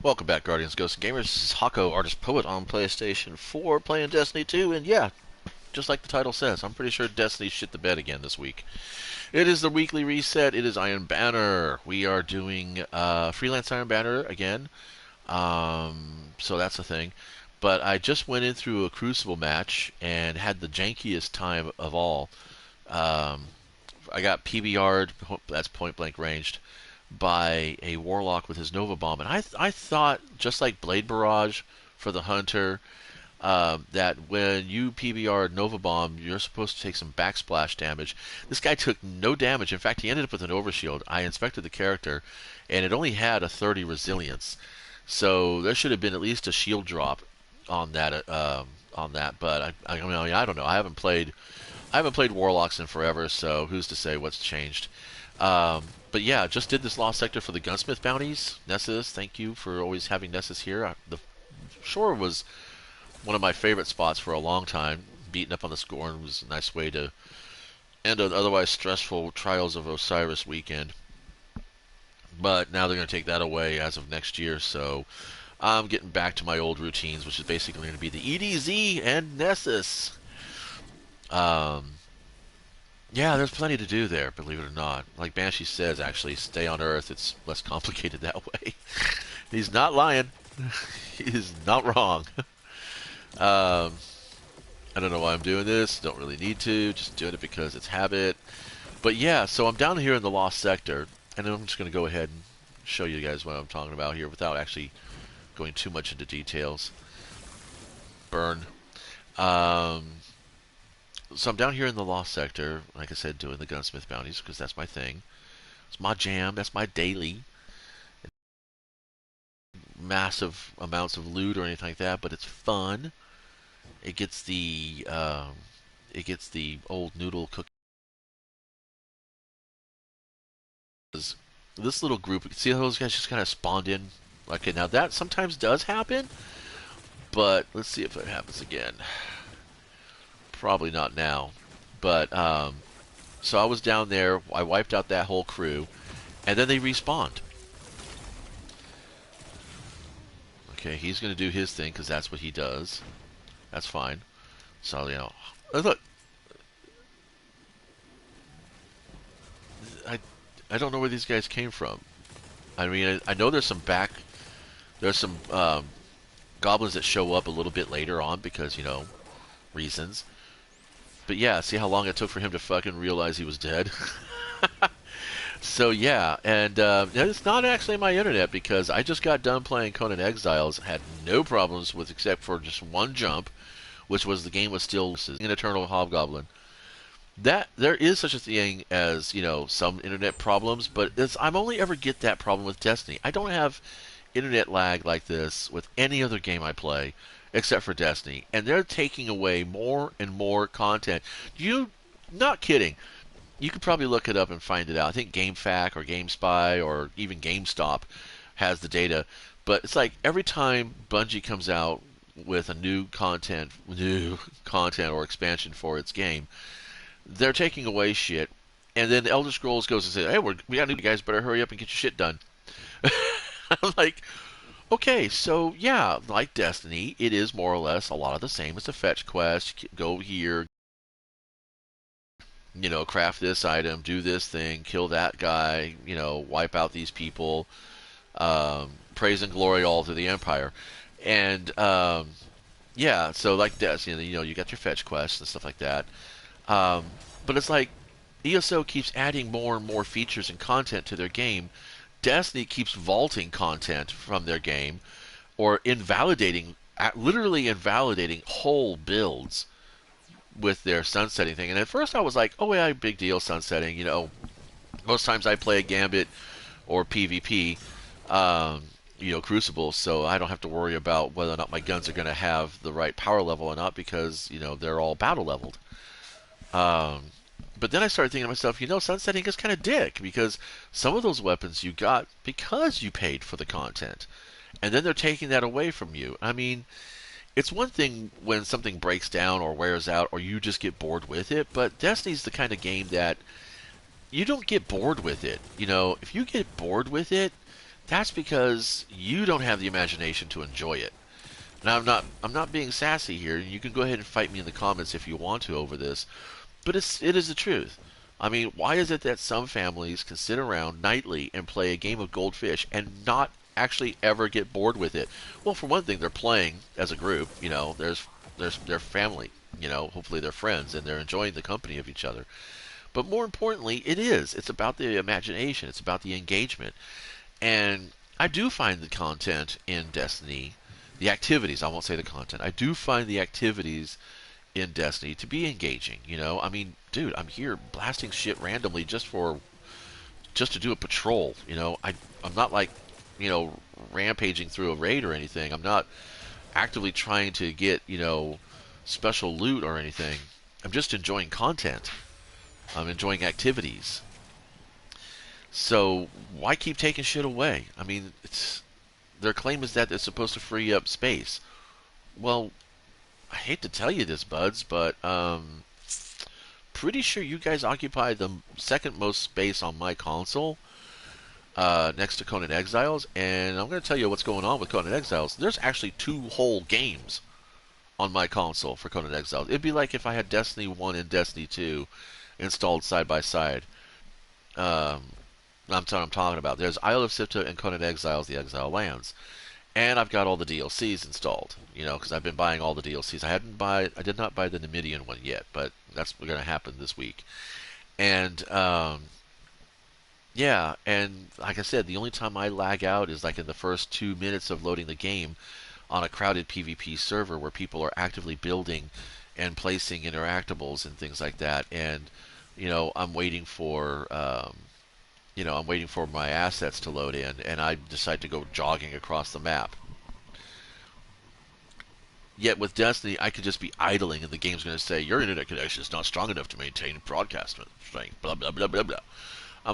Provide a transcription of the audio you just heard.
Welcome back, Guardians, Ghosts, and Gamers. This is Hako, Artist Poet on PlayStation 4, playing Destiny 2, and yeah, just like the title says, I'm pretty sure Destiny shit the bed again this week. It is the weekly reset. It is Iron Banner. We are doing Freelance Iron Banner again, so that's the thing. But I just went in through a Crucible match and had the jankiest time of all. Um, I got PBR'd, that's point blank ranged, by a Warlock with his Nova Bomb. And I thought, just like Blade Barrage for the Hunter, that when you PBR Nova Bomb, you're supposed to take some backsplash damage. This guy took no damage. In fact, he ended up with an overshield. I inspected the character, and it only had a 30 resilience. So there should have been at least a shield drop on that. But I don't know. I haven't played Warlocks in forever, so who's to say what's changed? But yeah, just did this Lost Sector for the Gunsmith bounties. Nessus, thank you for always having Nessus here. The shore was one of my favorite spots for a long time. Beating up on the Scorn was a nice way to end an otherwise stressful Trials of Osiris weekend. But now they're going to take that away as of next year, so I'm getting back to my old routines, which is basically going to be the EDZ and Nessus. Um, Yeah, there's plenty to do there, believe it or not. Like Banshee says, actually, stay on Earth. It's less complicated that way. He's not lying. He is not wrong. um, I don't know why I'm doing this. Don't really need to. Just doing it because it's habit. But yeah, so I'm down here in the Lost Sector, and I'm just going to go ahead and show you guys what I'm talking about here without actually going too much into details. Burn. Um, So I'm down here in the Lost Sector, like I said, doing the Gunsmith bounties because that's my thing. It's my jam. That's my daily. Massive amounts of loot or anything like that, but it's fun. It gets the old noodle cookies. This little group, you can see how those guys just kind of spawned in. Okay, now that sometimes does happen, but let's see if it happens again. Probably not now, but so I was down there. I wiped out that whole crew, and then they respawned. Okay, he's going to do his thing because that's what he does. That's fine. So, look, I, I don't know where these guys came from. I mean, I know there's some goblins that show up a little bit later on because, reasons. But yeah, see how long it took for him to fucking realize he was dead? So yeah, and it's not actually my internet because I just got done playing Conan Exiles, had no problems with except for just one jump, which was the game was still in Eternal Hobgoblin. That there is such a thing as some internet problems, but I'm only ever get that problem with Destiny. I don't have internet lag like this with any other game I play except for Destiny, and they're taking away more and more content. You, not kidding. You could probably look it up and find it out. I think GameFAQ or GameSpy or even GameStop has the data. But it's like every time Bungie comes out with a new content or expansion for its game, they're taking away shit. And then Elder Scrolls goes and says, "Hey, we got new guys. Better hurry up and get your shit done." I'm like, okay, so yeah, like Destiny, it is more or less a lot of the same. It's a fetch quest. Go here, craft this item, do this thing, kill that guy, wipe out these people, praise and glory all to the Empire. And yeah, so like that, you got your fetch quests and stuff like that. Um, but it's like ESO keeps adding more and more features and content to their game. Destiny keeps vaulting content from their game or literally invalidating whole builds with their sunsetting thing. And at first I was like, oh yeah, big deal, sunsetting. Most times I play a Gambit or PvP, Crucible, so I don't have to worry about whether or not my guns are going to have the right power level or not because, they're all battle leveled. Um, but then I started thinking to myself, sunsetting is kind of dick because some of those weapons you got because you paid for the content. And then they're taking that away from you. I mean, it's one thing when something breaks down or wears out or you just get bored with it, but Destiny's the kind of game that you don't get bored with it. If you get bored with it, That's because you don't have the imagination to enjoy it. Now I'm not being sassy here. You can go ahead and fight me in the comments if you want to over this, but it is the truth. I mean, why is it that some families can sit around nightly and play a game of Goldfish and not actually ever get bored with it? Well, for one thing, they're playing as a group. There's their family. Hopefully they're friends and they're enjoying the company of each other. But more importantly, it's about the imagination. It's about the engagement. And I do find the content in Destiny, the activities, I won't say the content, I do find the activities in Destiny to be engaging. I mean, dude, I'm here blasting shit randomly just to do a patrol. I'm not like, rampaging through a raid or anything. I'm not actively trying to get, special loot or anything. I'm just enjoying content. I'm enjoying activities. So why keep taking shit away? I mean, their claim is that it's supposed to free up space. Well, I hate to tell you this, buds, but pretty sure you guys occupy the second most space on my console, next to Conan Exiles. And I'm going to tell you what's going on with Conan Exiles. There's actually 2 whole games on my console for Conan Exiles. It'd be like if I had Destiny 1 and Destiny 2 installed side by side. That's what I'm talking about. There's Isle of Sipta and Conan Exiles, The Exile Lands. And I've got all the DLCs installed, because I've been buying all the DLCs. I did not buy the Numidian one yet, but that's going to happen this week. And yeah, and like I said, the only time I lag out is like in the first 2 minutes of loading the game on a crowded PvP server where people are actively building and placing interactables and things like that. And I'm waiting for I'm waiting for my assets to load in, and I decide to go jogging across the map. Yet with Destiny, I could just be idling, and the game's going to say, your internet connection is not strong enough to maintain broadcast strength, blah, blah, blah, blah, blah.